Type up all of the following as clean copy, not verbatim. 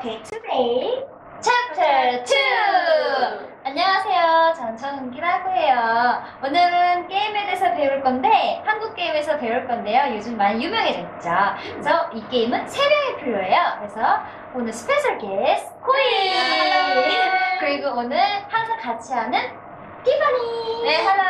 Okay, today Chapter 2! 안녕하세요. 전 전은기라고 해요. 오늘은 게임에 대해서 배울 건데 한국 게임에서 배울 건데요. 요즘 많이 유명해졌죠. 그래서 이 게임은 3명이 필요해요. 그래서 오늘 스페셜 게스트 코이! 그리고 오늘 항상 같이 하는 Tiffany! 誒，hello，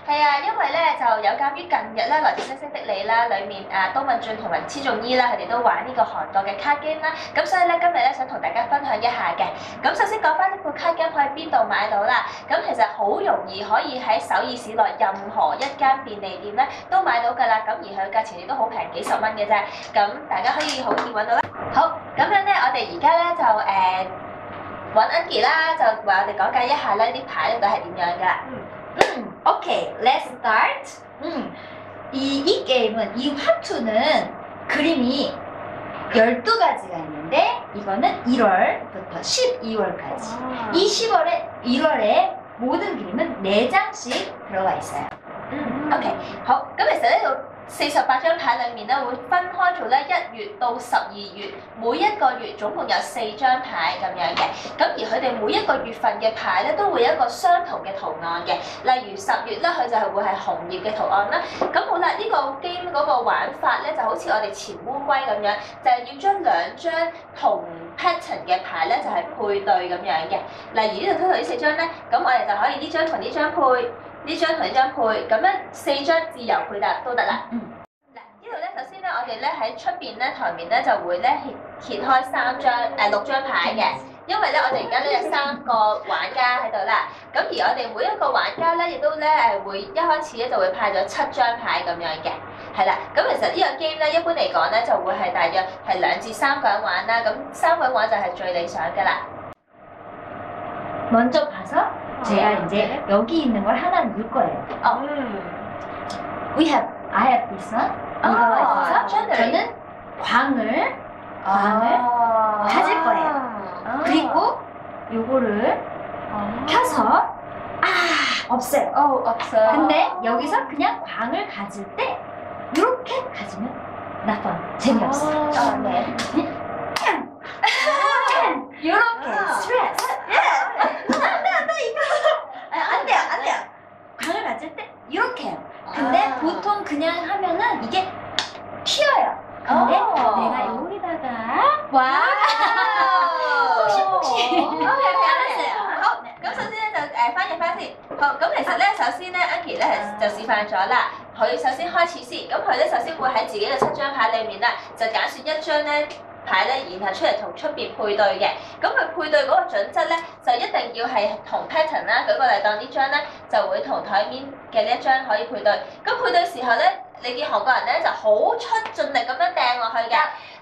係啊，因為咧就有鑑於近日咧來自星星的你啦，裡面都敏俊同埋黐仲依啦，佢哋都玩呢個韓國嘅卡 game 啦，咁所以咧今日咧想同大家分享一下嘅。咁首先講翻呢副卡 game 可以邊度買到啦？咁其實好容易可以喺首爾市內任何一間便利店咧都買到㗎啦，咁而佢價錢亦都好平，幾十蚊嘅啫，咁大家可以好易揾到啦。好，咁樣咧我哋而家咧就揾 Angie 啦，就為我哋講解一下咧啲牌到底係點樣㗎。Okay, let's start. 이 게임은 이 화투는 그림이 12가지가 있는데 이거는 1월부터 12월까지. 이 1월에 모든 그림은 4장씩 들어가 있어요. OK， 好，咁其實呢度48張牌裡面咧會分開做咧1月到12月，每一個月總共有4張牌咁樣嘅。咁而佢哋每一個月份嘅牌咧都會有一個相同嘅圖案嘅。例如10月咧，佢就係會係紅葉嘅圖案啦。咁好啦，呢個 game 嗰個玩法咧就好似我哋潛烏龜咁樣，就係要將2張同 pattern 嘅牌咧就係配對咁樣嘅。例如呢度呢4張咧，咁我哋就可以呢張同呢張配。呢張同呢張配，咁樣4張自由配搭都得啦。嗱，呢度咧首先咧，我哋咧喺出邊咧台面咧就會咧揭開6張牌嘅，因為咧我哋而家咧有3個玩家喺度啦。咁而我哋每一個玩家咧亦都咧會一開始咧就會派咗7張牌咁樣嘅，係啦。咁其實呢個 game 咧一般嚟講咧就會係大約係2至3個人玩啦。咁3個人玩就係最理想㗎啦。먼저 봐서 제가 이제 여기 있는 걸 하나 넣을 거예요. I have this one. 이거가 있어서 저는 광을 가질 거예요. 그리고 요거를 펴서 없어요. 없어요. 근데 여기서 그냥 광을 가질 때 이렇게 가지면 나빠요. 재미없어요. 네. 이렇게 스트레스. 안 돼요. 광을 가질 때 이렇게 해요. 근데 보통 그냥 하면은 이게 튀어요. 근데 내가 여기다가 혹시 알았어요. 好，咁首先咧就翻譯翻先。好，咁其實咧首先咧 Angie 咧就示範咗啦。佢首先開始先，咁佢咧首先會喺自己嘅7張牌裡面咧就揀選一張咧牌咧，然後出嚟同出邊配對嘅。咁佢配對嗰個準則咧，就一定要係同 pattern 啦。舉個例，當呢張咧就會同台面嘅呢一張可以配對。咁配對時候咧，你見韓國人咧就好盡力咁樣掟落去嘅。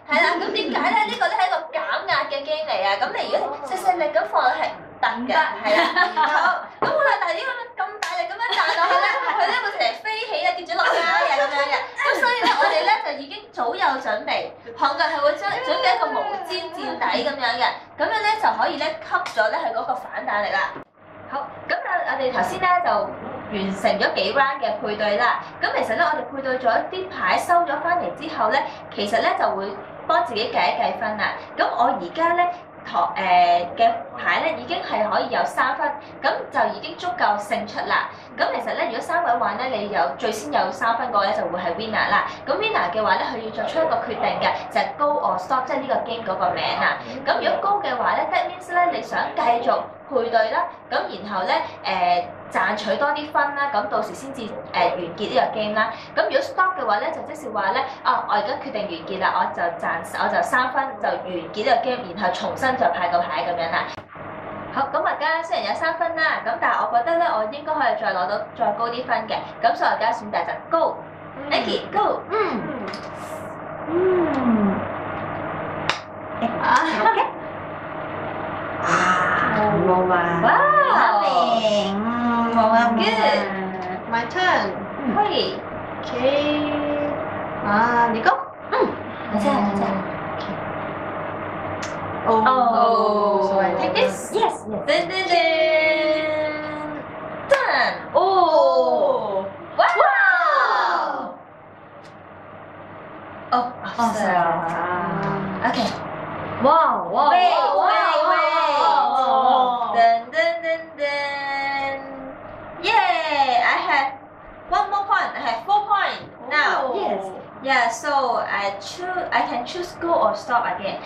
係啦，咁點解咧？呢個咧係一個減壓嘅 game 嚟啊！咁你如果細力咁放落係唔得嘅，係啦。咁好啦，但係呢個咁大力咁樣彈落去咧，佢咧會成日飛起啊，跌咗落街啊咁樣嘅。咁所以咧，我哋咧就已經早有準備，韓國人係會準備一個毛氈墊底咁樣嘅，咁樣咧就可以咧吸咗咧佢嗰個反彈力啦。好，咁我哋頭先咧就完成咗幾 round 嘅配對啦。咁其實咧，我哋配對咗啲牌收咗翻嚟之後咧，其實咧就會幫自己計一計分啦。咁我而家咧嘅牌咧已經係可以有3分，咁就已經足夠勝出啦。咁其實咧，如果3位玩咧，你有最先有3分嗰個咧就會係 winner 啦。咁 winner 嘅話咧，佢要作出一個決定嘅，就係 go or stop， 即係呢個 game 嗰個名啊。咁如果 go 嘅話咧 ，that means 咧你想繼續配對啦，咁然後咧賺取多啲分啦，咁到時先至完結呢個 game 啦。咁如果 stop 嘅話咧，就即是話咧，我而家決定完結啦，我就3分就完結呢個 game，然後重新再派個牌咁樣啦。好，咁而家雖然有3分啦，咁但係我覺得咧，我應該可以再攞到再高啲分嘅，咁所以我而家選擇就 go。Angie go。이렇게? Wow. Good. My turn. 可以。 Okay. 你 go. 맞아. Oh. So I take Yes. this. Yes. 든 짠! 오! 와우! 없어요. 오케이. 哇哇 Wait, wait, wow. wait. Dun, dun, dun, dun. Yay! I have one more point. I have 4 points now. Yes. Yeah, so I can choose go or stop again.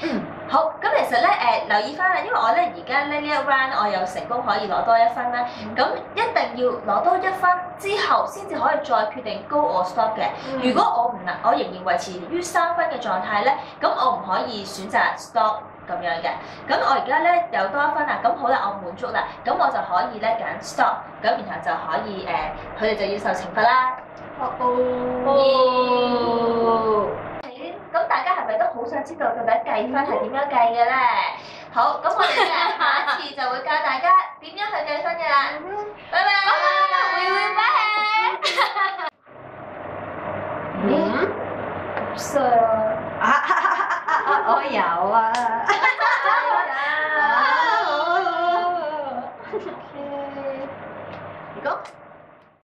好，咁其實咧留意翻啦，因為我咧而家咧呢一 round 我有成功可以攞多1分啦，咁一定要攞多1分之後先至可以再決定 go or stop 嘅。如果我仍然維持於3分嘅狀態咧，咁我唔可以選擇 stop 咁樣嘅。咁我而家咧有多1分啦，咁好啦，我滿足啦，咁我就可以咧揀 stop，咁然後就可以佢哋就要受懲罰啦。咁大家係咪都好想知道到底計分係點樣計嘅咧？好，咁我哋咧下一次就會教大家點樣去計分嘅啦。拜拜。We will back。我有啊。Okay. You go.